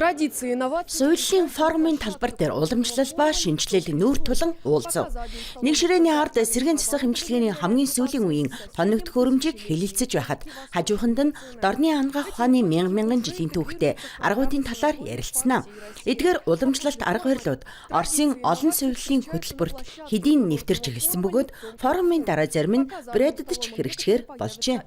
Суйллын форумын талбар дээр уламжлал ба шинжилэл нүүр тулан уулзав. Нэг ширээний ард сэргээн засах эмчилгээний хамгийн сүүлийн үеийн тоног төхөөрөмжийг хэлэлцэж байхад хажууханд нь дорны ангаах ухааны мянган жилийн түүхтэй аргуудын талаар ярилцсанаа. Эдгээр уламжлалт арга барилууд Оросын олон суйллын хөтөлбөрт хэдийн нэвтэрч эхэлсэн бөгөөд форумын дараа зарим нь Брэддэж хэрэгжихээр болжээ.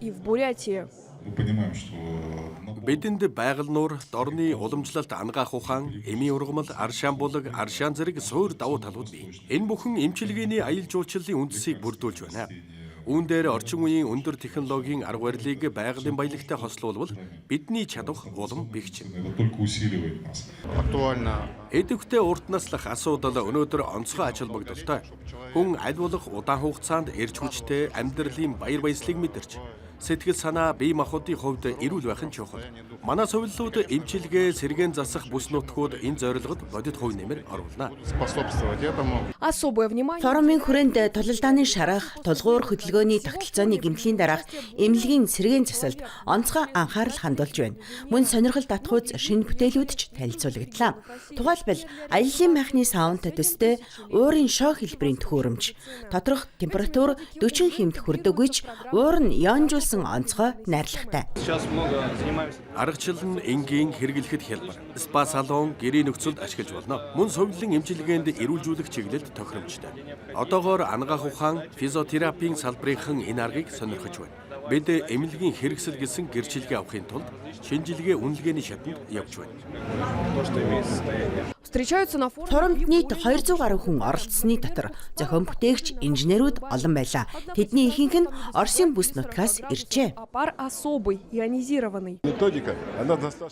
Бидэнд байгаль нуур, дорны уламжлалт ангаах ухаан, эмийн ургамал, аршаан булаг, аршаан зэрэг суур давуу талууд бий. Энэ бүхэн эмчилгээний аялал жуулчлалын үндсийг бүрдүүлж байна. Үүн дээр орчин үеийн өндөр технологийн арга барилыг байгалийн баялагтай хослуулбал бидний чадах улам бэгч. Эдвэхтэй урт наслах асуудал өнөөдөр онцгой ач холбогдолтой. Хүн аль болох удаан хугацаанд эрч хүчтэй амьдралын баяр баясгалыг мэдэрч сэтгэл санаа бие махбодын хувьд эрүүл байх нь чухал. Манай сувиллууд эмчилгээ, сэргээн засах бүс нутгууд энэ зорилгод бодит хувь нэмэр оруулна. Форумын хүрээнд тулалдааны шарах, тулгуур хөдөлгөөний тогтолцооны гэмтлийн дараах эмнэлгийн сэргээн засалд онцгой анхаарал хандуулж байна. Мөн сонирхол татгууз шинэ бүтээлүүд ч танилцуулагдлаа. Тухайлбал аяллаа майхны саунд төстэй уурын шок хэлбэрийн төхөөрөмж, тоторох температур 40 хэмт хүрдэггүйч уур нь ионжуулсан онцгой найрлагатай. Аргачлал нь энгийн хэрэглэхэд хялбар. Спа салон, гэрийн нөхцөлд ашиглаж болно. Мөн сувлын эмчилгээнд эрүүлжүүлэх чиглэлд тохиромжтой. Одоогоор ангаах ухаан, физиотерапийн салбарынхан энэ аргыг сонирхож байна. Бид эмнэлгийн хэрэгсэл гэсэн гэрчилгээ авахын тулд шинжилгээ үнэлгээний шатанд явж байна. Форумд нийт 200 гаруй хүн оролцсны дотор зохион бүтээгч, инженерүүд олон байлаа. Тэдний ихэнх нь Оросын бүс нутгаас иржээ.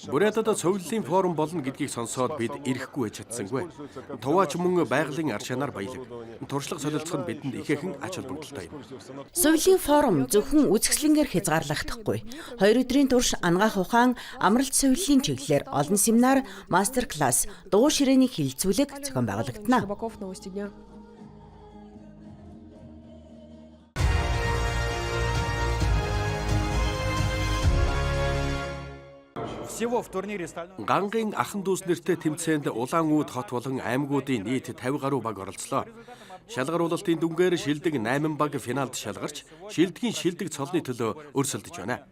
Брэддэж сувиллын форум болно гэдгийг сонсоод бид ирэхгүй байж чадсангүй. Туваач мөн байгалийн аршаанаар баялаг. Туршлага солилцох нь бидэнд ихээхэн ач холбогдолтой юм. Сувиллын форум зөвхөн үзэсгэлэнгээр хязгаарлагдахгүй. 2 өдрийн турш ангаах ухаан, амралт сувиллын чиглэлээр олон семинар, мастер класс, дуу ширээний хилцүүлэг зохион байгуулагдана. Гангийн ахан дүүс нэртэй тэмцээнд Улаан-Үүд хот болон аймагуудын нийт 50 гаруй баг оролцлоо. Шалгаруулалтын дүнгээр шилдэг 8 баг финалд шалгарч, шилдгийн шилдэг цолны төлөө өрсөлдөж байна.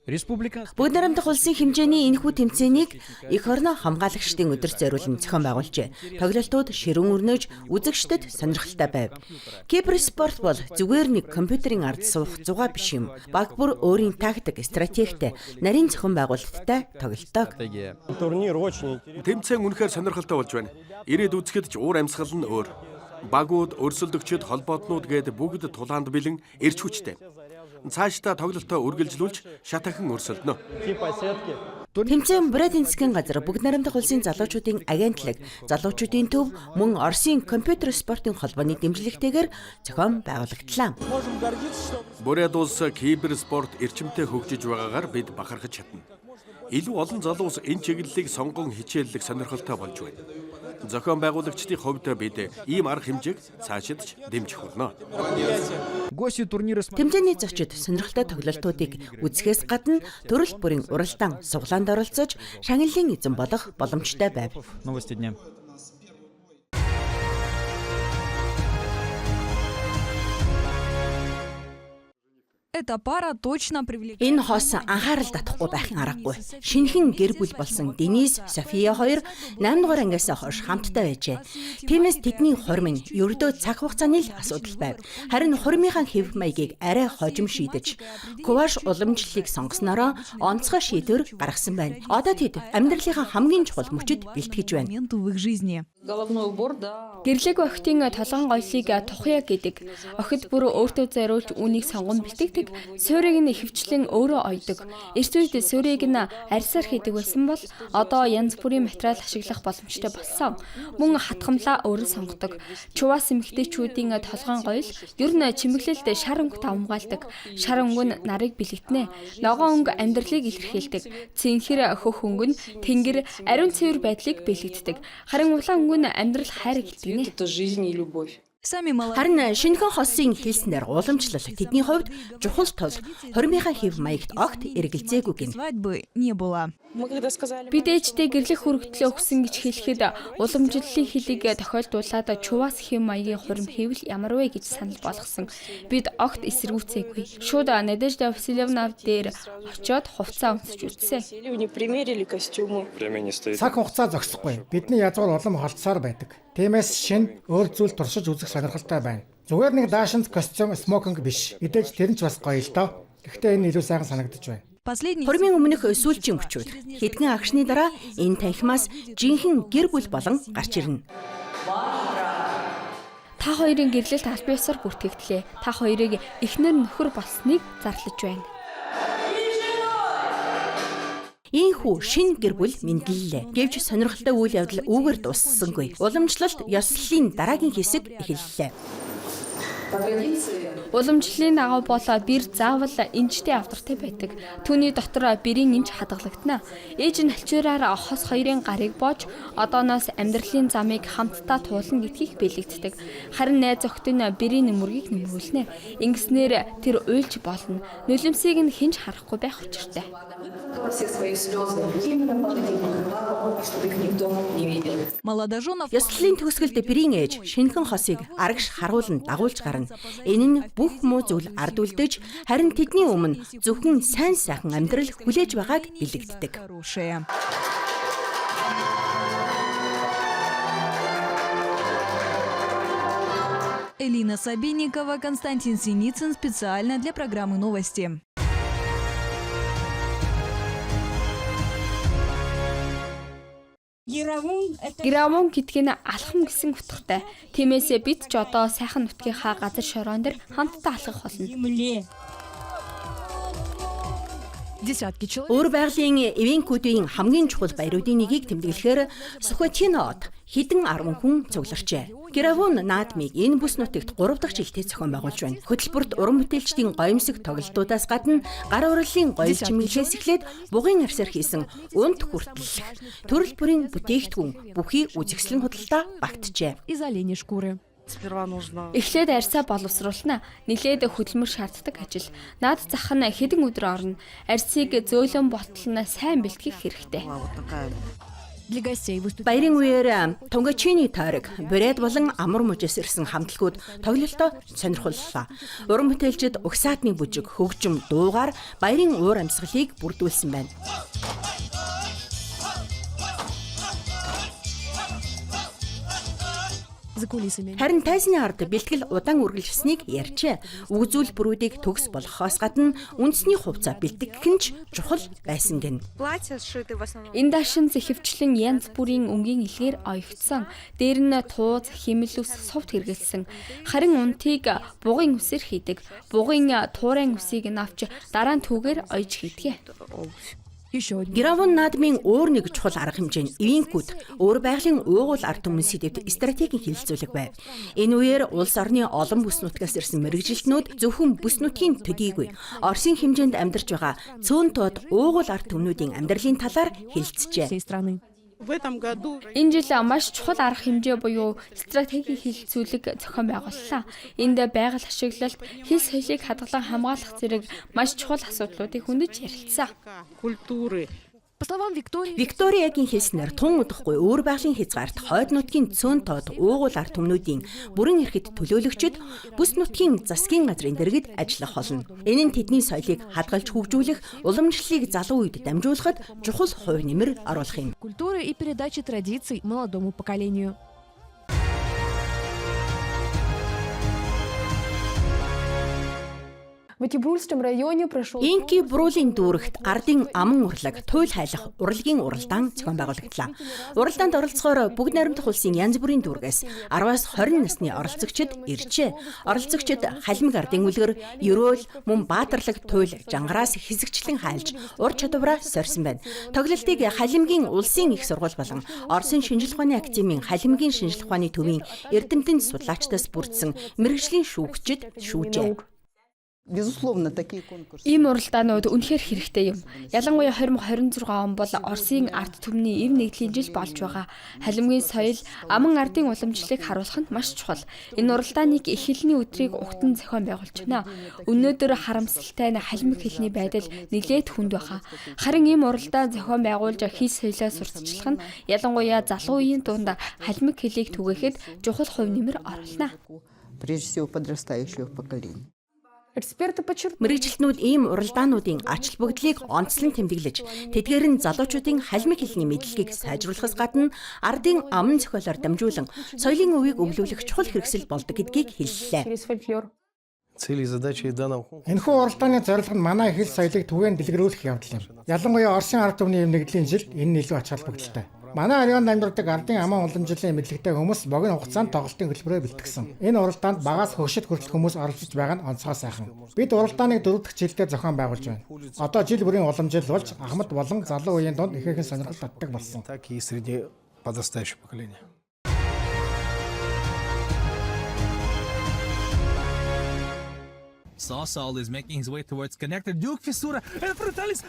Бүгд найрамдах улсын хэмжээний энэхүү тэмцээнийг эх орны хамгаалагчдын өдөр зориулан зохион байгуулжээ. Тоглолтууд ширүүн өрнөж, үзэгчдэд сонирхолтой байв. Киберспорт бол зүгээр нэг компьютерийн ард суух зугаа биш юм. Баг бүр өөрийн тактик, стратегитэй, нарийн зохион байгуулалттай тоглолтог. Тэмцээн үнэхээр сонирхолтой болж байна. Ирээд үзэхэд ч уур амьсгал нь өөр. Багууд, өрсөлдөгчд, холбоотнууд гээд бүгд тулаанд бэлэн эрч хүчтэй. Цаашдаа тоглолтоо үргэлжлүүлж шатахан өрсөлдөнө. Тэмцээн Брэддэжийн газар бүгд найрамдах улсын залуучуудын агентлаг, залуучуудын төв мөн Оросын компьютер спортын холбооны дэмжлэгтэйгээр зохион байгуулагдлаа. Брэддэж улс киберспорт эрчимтэй хөгжиж байгаагаар бид бахархаж чадна. Илүү олон залуус энэ чиглэлийг сонгон хичээллэх сонирхолтой болж байна. Зохион байгуулагчдын хувьд бид ийм арга хэмжээг цаашидч дэмжих болно. Тэмцээний зочид сонирхолтой тоглолтуудыг үзэхээс гадна төрөл бүрийн уралдаан, суглаанд оролцож, шагналын эзэн болох боломжтой байв. Энэ хос анхаарал татахгүй байхын аргагүй. Шинэхэн гэр бүл болсон Денис, София хоёр 8 дугаар ангиас хойш хамтдаа байжээ. Тиймээс тэдний хурим нь ердөө цаг хугацааны л асуудал байв. Харин хуримынхаа хэв маягийг арай хожим шийдэж, куваш уламжлалыг сонгоснороо онцгой шийдвэр гаргасан байна. Одоо тэд амьдралынхаа хамгийн чухал мөчөд бэлтгэж байна. Гэрлэг охидын толгойн гоёлыг тухья гэдэг. Охид бүр өөртөө зориулж үүнийг сонгон бэлтгэдэг. Суурийг нь ихэвчлэн өөрөө ойдог. Эрт үед суурийг нь арьсаар хийдэг байсан бол одоо янз бүрийн материал ашиглах боломжтой болсон. Мөн хатгамлаа өөрөө сонгодог. Чуваас эмэгтэйчүүдийн толгойн гоёл ер нь чимэглэлд шар өнгөт хамгаалдаг. Шар өнгө нь нарыг бэлэгдэнэ. Ногоон өнгө амьдралыг илэрхийлдэг. Цэнхэр хөх өнгө нь тэнгэр ариун цэвэр байдлыг бэлэгддэг. Харин улаан өнгө нь амьдрал хайр гэлтгэнэ. Харин шинэхэн хосын хэлснээр уламжлал тэдний хувьд чухал тул хуримынхаа хэв маягт огт эргэлзээгүй гин. Бид ээжтэй гэрлэх хүрэгтлээ өгсөн гэж хэлэхэд уламжлалын хөлийг тохиолдуулаад чуваас хэв маягийн хурим хэвэл ямар вэ гэж санал болгосон. Бид огт эсэргүүцээгүй. Шууд Надежда Васильевна дээр очиод хувцас өмсөж үзсэн. Цаг хугацаа зогсохгүй. Бидний язгуур улам холцсоор байдаг. Тиймээс шинэ өөр зүйл туршиж үзэх сонирхолтой байна. Зүгээр нэг даашинз костюм смокинг биш. Мэдээж тэр нь ч бас гоё л доо. Гэхдээ энэ илүү сайхан санагдаж байна. Хуримын өмнөх сүүлчийн өчүүд хэдхэн агшны дараа энэ танхимаас жинхэнэ гэр бүл болон гарч ирнэ. Та хоёрын гэрлэлт аль биесээр бүртгэгдлээ. Та хоёрыг эхнэр нөхөр болсныг зарлаж байна. Ийхүү шинэ гэр бүл мэдлэлээ. Гэвч сонирхолтой үйл явдал үүгээр дуссангүй. Уламжлалт ёслолын дараагийн хэсэг эхэллээ. Уламжлалын дагуу бол бэр заавал энжтэй авдартай байдаг. Түүний дотор бэрийн энж хадгалагдана. Ээж нь алчуураар хос хоёрын гарыг боож одооноос амьдралын замыг хамтдаа туулна гэдгийг бэлэгддэг. Харин найз охид нь бэрийн нөмөргийг нөмрүүлнэ. Ингэснээр тэр уйлж болно. Нулимсыг нь хинж харахгүй байх учиртай. Ёслолын төгсгөлд бэрийн ээж шинэхэн хосыг арагш харуулн дагуулж гарна. Энэ нь бүх муу зүйл ард үлдэж, харин тэдний өмнө зөвхөн сайн сайхан амьдрал хүлээж байгааг бэлэгддэг. Элина Сабинникова, Константин Синицын специально для программы «Новости». Гравон гэдг нь алхам гэсэн утгатай. Тиймээс бид ч одоо сайхан нутгийнхаа газар шороон дээр хамтдаа алхах болно. Өөр байгалийн эвенкүүдийн хамгийн чухал баяруудын нэгийг тэмдэглэхээр Сухотинод хэдэн 10 хүн цугларчээ. Гравон наадмыг энэ бүс нутагт 3 дахь жилдээ зохион байгуулж байна. Хөтөлбөрт уран бүтээлчдийн гоёмсог тоглолтуудаас гадна гар урлалын гоёл чимэглэлээс эхлээд бугын арьсаар хийсэн унт хүртэлх төрөл бүрийн бүтээгдэхүүн бүхий үзэсгэлэн худалдаа багтжээ. Эхлээд арьсаа боловсруулна. Нилээд хөдөлмөр шаарддаг ажил. Наад зах нь хэдэн өдөр орно. Арьсыг зөөлөн болтолно сайн бэлтгэх хэрэгтэй. Баярын үеэр Тунгачины тойрог, Брэд болон амар мужаас ирсэн хамтлагууд тоглолтоо сонирхоллоо. Уран бүтээлчид угсаатны бүжиг, хөгжим, дуугаар баярын уур амьсгалыг бүрдүүлсэн байна. Харин тайсны ард бэлтгэл удаан үргэлжилсэнийг ярьжээ. Үгзүүл бүрүүдийг төгс болгохоос гадна үндэсний хувцас бэлтгэх нь ч чухал байсан гэн. Энэ даашин зэхэвчлэн янз бүрийн өнгийн илгээр оёгдсон. Дээр нь тууз, химэл ус, сувд хэрэгэлсэн. Харин унтыг бугын үсээр хийдэг. Бугын туурайн үсийг навч дараа нь түүгээр оёж хийдэг. Гравон наадмын өөр нэг чухал арга хэмжээ нь эвенкүүд өөр байгалийн уугуул ард түмэн сэдвэд стратегийн хилцүүлэг байв. Энэ үеэр улс орны олон бүс нутгаас ирсэн мэрэгжилтнүүд зөвхөн бүс нутгийн төдийгүй Оросын хэмжээнд амьдарч байгаа цөөн тод уугуул ард түмнүүдийн амьдралын талаар хэлцжээ. Энэ жил маш чухал арга хэмжээ буюу стратегийн хилцүүлэг зохион байгууллаа. Энд байгаль ашиглалт, хэл соёлыг хадгалан хамгаалах зэрэг маш чухал асуудлуудыг хөндөж ярилцсан. Викториягийн хэлснээр тун удахгүй өөр байгалийн хязгаарт хойд нутгийн цөөн тод уугуул ард түмнүүдийн бүрэн эрхэт төлөөлөгчд бүс нутгийн засгийн газрын дэргэд ажиллах болно. Энэ нь тэдний соёлыг хадгалж хөгжүүлэх, уламжлалыг залуу үед дамжуулахад чухал хувь нэмэр оруулах юм. Культура и передача традиций молодому поколению. Инки Бруулын дүүрэгт ардын аман урлаг, туйл хайлах урлагийн уралдаан зохион байгуулагдлаа. Уралдаанд оролцохоор бүгд найрамдах улсын янз бүрийн дүүргээс 10-аас 20 насны оролцогчид иржээ. Оролцогчид халимг ардын үлгэр, ерөөл, мөн баатарлаг туйл жангараас хэсэгчлэн хайлж ур чадвараа сорьсон байна. Тоглолтыг халимгийн улсын их сургууль болон Оросын шинжлэх ухааны академийн халимгийн шинжлэх ухааны төвийн эрдэмтэн судлаачдаас бүрдсэн мэргэжлийн шүүгчид шүүжээ. Безусловно, такие конкурсы. Ийм уралдаанууд үнэхээр хэрэгтэй юм. Ялангуяа 2026 он бол Оросын ард түмний эв нэгдлийн жил болж байгаа. Халимгийн соёл, аман ардын уламжлалыг харуулах нь маш чухал. Энэ уралдааныг эхлэлний өдрийг угтан зохион байгуулж байна. Өнөөдөр харамсалтай нь халимг хэлний байдал нэлээд хүнд байна. Харин ийм уралдаан зохион байгуулж хэл соёлоо сурталчлах нь ялангуяа залуу үеийн дунд халимг хэлийг түгээхэд чухал хувь нэмэр оруулна. Прежде всего, подрастающего поколения. Мэргэжилтнүүд ийм уралдаануудын ач холбогдлыг онцлон тэмдэглэж, тэдгээр нь залуучуудын халимг хэлний мэдлэгийг сайжруулахаас гадна ардын аман зохиолоор дамжуулан соёлын өвийг өвлүүлэх чухал хэрэгсэл болдог гэдгийг хэллээ. Энэхүү уралдааны зорилго нь манай хэл соёлыг түгээн дэлгэрүүлэх явдал юм. Ялангуяа Оросын ард түмний эв нэгдлийн жил энэ илүү ач холбогдолтой. Манай районд амьдардаг ардын аман уламжлалын мэдлэгтэй хүмүүс богино хугацаанд тоглолтын хөтөлбөрөөр бэлтгэсэн. Энэ уралдаанд багаас хөгшөд хүртэл хүмүүс оролцож байгаа нь онцгой сайхан. Бид уралдааныг 4 дахь жилдээ зохион байгуулж байна. Одоо жил бүрийн уламжлал болж Ахмад болон залуу үеийн дунд ихээхэн сонирхол татдаг болсон. Sasol is making his way towards connector. Duke Fissura and Frontalis.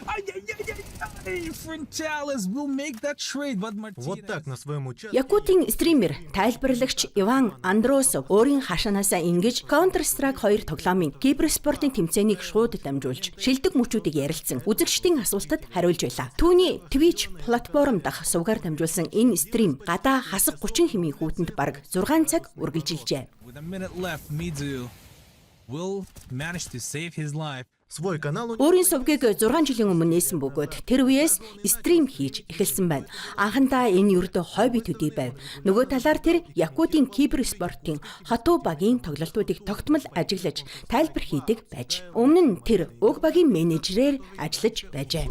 Frontalis will make that trade, but Martinez. Якутийн стример, тайлбарлагч Иван Андрос өөрийн хашаанаасаа ингэж Counter-Strike 2 тоглоомын киберспортын тэмцээнийг шууд дамжуулж, шилдэг мөчүүдийг ярилцсан үзэгчдийн асуултад хариулж байлаа. Түүний Twitch платформ дах сувгаар дамжуулсан энэ стрим гадаа хасаг 30 хэмийн хүүтэнд бараг 6 цаг үргэлжилжээ. With a minute left, Mizu will manage to save his life. Өөрийн сувгийг 6 жилийн өмнө нээсэн бөгөөд тэр үеэс стрим хийж эхэлсэн байна. Анхандаа энэ ердөө хобби төдий байв. Нөгөө талаар тэр Якутийн киберспортын хатуу багийн тоглолтуудыг тогтмол ажиглаж тайлбар хийдэг байж. Өмнө нь тэр уг багийн менежерээр ажиллаж байжээ.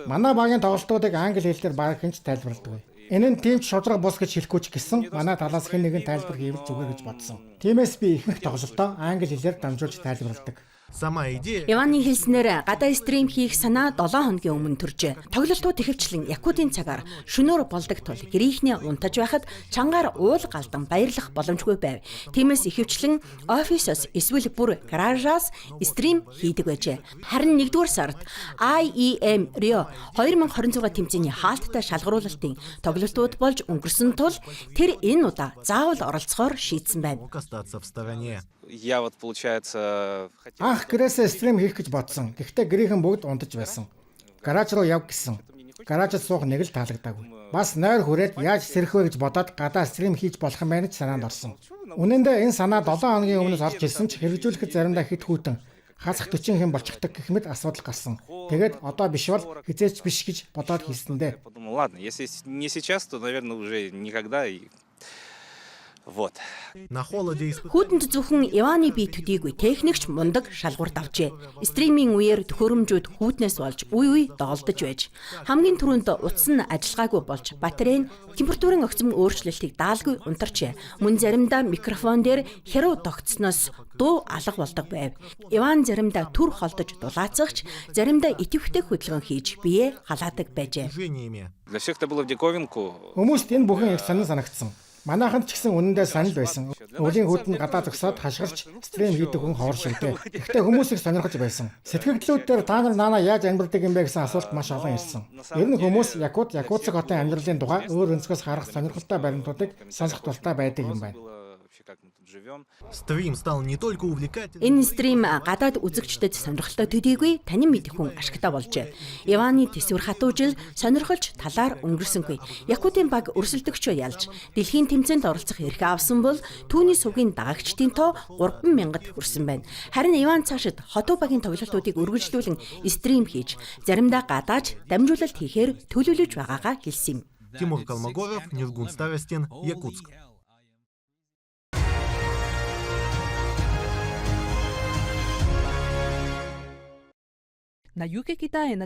Манай багийн тоглолтуудыг англи хэлээр баг хинч тайлбарладаг. Энэ нь тийм ч шудраг бус гэж хэлэхгүй ч гэсэн манай талаас хэн нэгэн тайлбар хийвэл зүгээр гэж бодсон. Тиймээс би ихэнх тоглолтоо англи хэлээр дамжуулж тайлбарладаг. Иваны хэлснээр гадаа стрим хийх санаа 7 хоногийн өмнө төржээ. Тоглолтууд ихэвчлэн Якутийн цагаар шөнөөр болдог тул гэрийнхнээ унтаж байхад чангаар уул галдан баярлах боломжгүй байв. Тиймээс ихэвчлэн офисоос эсвэл бүр гаражаас стрим хийдэг байжээ. Харин 1-р сард IEM Rio 2026 тэмцээний хаалттай шалгаруулалтын тоглолтууд болж өнгөрсөн тул тэр энэ удаа заавал оролцохоор шийдсэн байна. Анх гэрээсээ стрим хийх гэж бодсон. Гэхдээ гэрийнхэн бүгд унтаж байсан. Гараж руу яв гэсэн. Гаражд суух нэг л таалагдаагүй. Бас нойр хүрээд яаж сэрэх вэ гэж бодоод гадаа стрим хийж болох юм байна гэж санаанд орсон. Үнэн дээр энэ санаа 7 хоногийн өмнөөс орж ирсэн ч хэрэгжүүлэхэд заримдаа хэд хүйтэн хасах 40 хэм болчихдаг гэх мэт асуудал гарсан. Тэгээд одоо биш бол хизээч биш гэж бодоод хэлсэндээ. Ладно, если не сейчас, то, наверное, уже никогда. Вот. Хүүтэнд зөвхөн Иваны бие төдийгүй техникч мундаг шалгуурт авчээ. Стримийн үеэр төхөөрөмжүүд хүүтнээс болж үе доолдож байж хамгийн түрүүнд утас нь ажиллагаагүй болж батарей нь температурын огцом өөрчлөлтийг даалгүй унтарчээ. Мөн заримдаа микрофон дээр хэрүү тогтсноос дуу алга болдог байв. Иван заримдаа түр холдож дулаацагч, заримдаа идэвхтэй хөдөлгөөн хийж бие халаадаг байжээ. Для всех это было в диковинку. Хүмүүст энэ бүхэн их санагдсан. Манайханд ч гэсэн үнэндээ санал байсан. Өлийн хүүтэнд гадаа зогсоод хашгирч стрим хийдэг хүн ховор шигтэй. Гэхдээ хүмүүс их сонирхож байсан. Сэтгэгдлүүд дээр та нар наана яаж амьдардаг юм бэ гэсэн асуулт маш олон ирсэн. Ер нь хүмүүс Якутск хотын амьдралын тухай өөр өнцгөөс харах сонирхолтой баримтуудыг сонсох дуртай байдаг юм байна. Энэ стрим гадаад үзэгчдэд сонирхолтой төдийгүй танин мэдэх хүн ашигтай болжээ. Иваны тэсвэр хатуужил сонирхолж талаар өнгөрсөнгүй. Якутийн баг өрсөлдөгчөө ялж дэлхийн тэмцээнд оролцох эрх авсан бол түүний сувгийн дагагчдын тоо 3,000-д хүрсэн байна. Харин Иван цаашид хотуу багийн тоглолтуудыг үргэлжлүүлэн стрим хийж заримдаа гадааж дамжуулалт хийхээр төлөвлөж байгаагаа хэлсэн юм. Тимур Калмогоров, Ниргун Старостин, Якутск. Хятадын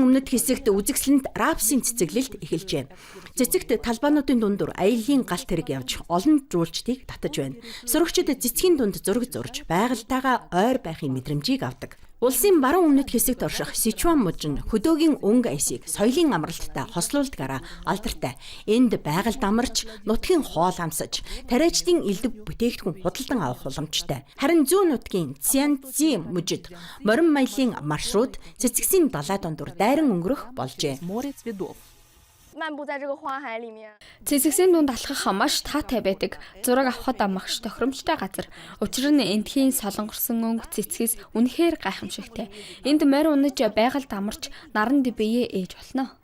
өмнөд хэсэгт үзэгсэлэнд рапсын цэцэглэлт эхэлжээ. Цэцэгт талбаануудын дундуур аяллийн галт хэрэг явж олон жуулчдыг татаж байна. Сурагчид цэцгийн дунд зураг зурж байгальтайгаа ойр байхын мэдрэмжийг авдаг. Улсын баруун өмнөд хэсэгт орших Сичуан мужин хөдөөгийн өнгө аясыг соёлын амралттай хослуулдгаараа алдартай. Энд байгаль дамарч, нутгийн хоол амсаж, тариачдын элдв бүтээгдэхүүн худалдан авах уламжтай. Харин зүүн нутгийн Цзянцзи мужид морин маялын маршрут цэцэгсийн далай дундуур дайран өнгөрөх болжээ. Цэцэгсийн дунд алхах маш таатай байдаг. Зураг авахад амгаш тохиромжтой газар. Учир нь эндхийн солонгорсон өнгө цэцгээс үнэхээр гайхамшигтай. Энд морь унаж байгаль дамарч наран дэвэе ээж болно.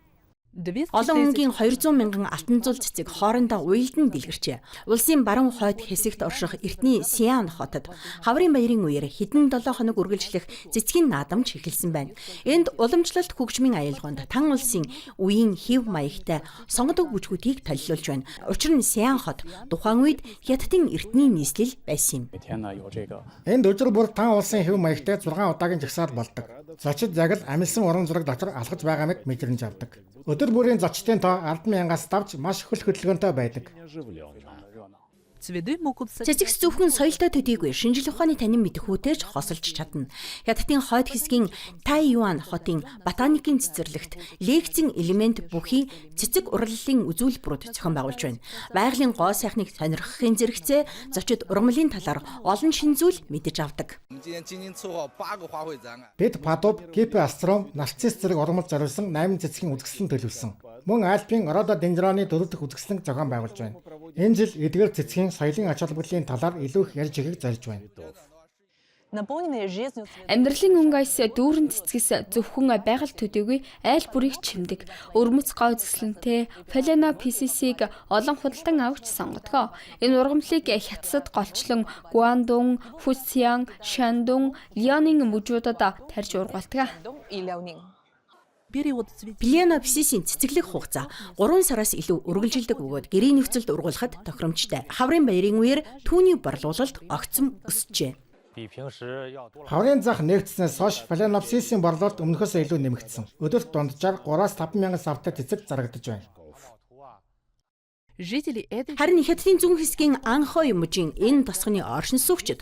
Олон өнгийн 200 мянган алтан зул цэцэг хоорондоо уялдан дэлгэрчээ. Улсын баруун хойд хэсэгт орших Эртний Сиан хотод хаврын баярын үеэр хэдэн 7 хоног үргэлжлэх цэцгийн наадамж эхэлсэн байна. Энд уламжлалт хөгжмийн аялгаунд тан улсын үеийн хэв маягтай сонгодог бүжгүүдийг толилуулж байна. Учир нь Сиан хот тухайн үед Хятадын эртний нийслэл байсан юм. Энд өдөр бүр тан улсын хэв маягтай 6 удаагийн жагсаал болдог. Зочид яг л амилсан уран зураг дотор алхаж байгааг мэдрэмж авдаг. Өдөр бүрийн зочдын тоо 10,000-аас давж маш хөл хөдөлгөөнтэй байдаг. Цэцэгс зөвхөн соёлтой төдийгүй шинжлэх ухааны танин мэдэх үтэж хосолж чадна. Хятадын хойд хэсгийн Тайюан хотын ботаникийн цэцэрлэгт лекцийн элемент бүхий цэцэг урлалын үзүүлбэрүүд зохион байгуулж байна. Байгалийн гоо сайхныг сонирхохын зэрэгцээ зочид ургамлын талаар олон шин зүйл мэдэж авдаг. Бид Падуб, Гипе Астром, нарцисс зэрэг ургамал зориулсан 8 цэцгийн үзэсгэлэн төлөвлөсөн. Мөн Альпийн рододендраны 4 дахь үзэсгэлэн зохион байгуулж байна. Энэ жил эдгээр цэцгийн соёлын ач холбогдлын талаар илүү их ярьж өгөхийг зорж байна. Амьдралын өнгө аяс дүүрэн цэцгээс зөвхөн байгаль төдийгүй айл бүрийг чимдэг. Өрмөц гоо үзэсгэлэнтэй Фалена PCC-г олон худалдан авч сонгодгоо. Энэ ургамлыг Хятадд голчлон Гуандун, Фуцзян, Шандун, Лиаонын мужуудад тарьж ургуулдаг. Фалена PCC-ийн цэцэглэх хугацаа 3 сараас илүү үргэлжилдэг бөгөөд гэрийн нөхцөлд ургуулахад тохиромжтой. Хаврын баярын үеэр түүний борлуулалт огцом өсжээ. Хаврын зах нэгдснээс хойш Фалена PCC-ийн борлуулалт өмнөхөөс илүү нэмэгдсэн. Өдөрт дунджаар 3-аас 5,000 савтай цэцэг зарагдаж байна. Харин Хятадын зүүн хэсгийн Анхой мужийн энэ тосгоны оршин суугчид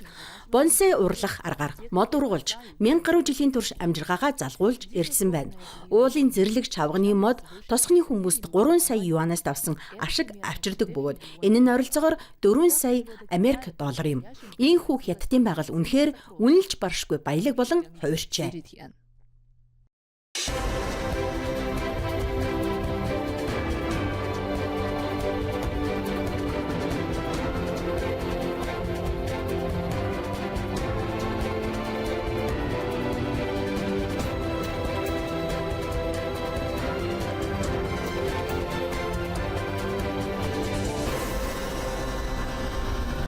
бонсай урлах аргаар мод ургуулж 1000 гаруй жилийн турш амжиргаагаа залгуулж ирсэн байна. Уулын зэрлэг чавганы мод тосгоны хүмүүст 3 сая юанаас давсан ашиг авчирдаг бөгөөд энэ нь ойролцоогоор 4 сая Америк доллар юм. Ийхүү Хятадын байгаль үнэхээр үнэлж баршгүй баялаг болон хувирчээ.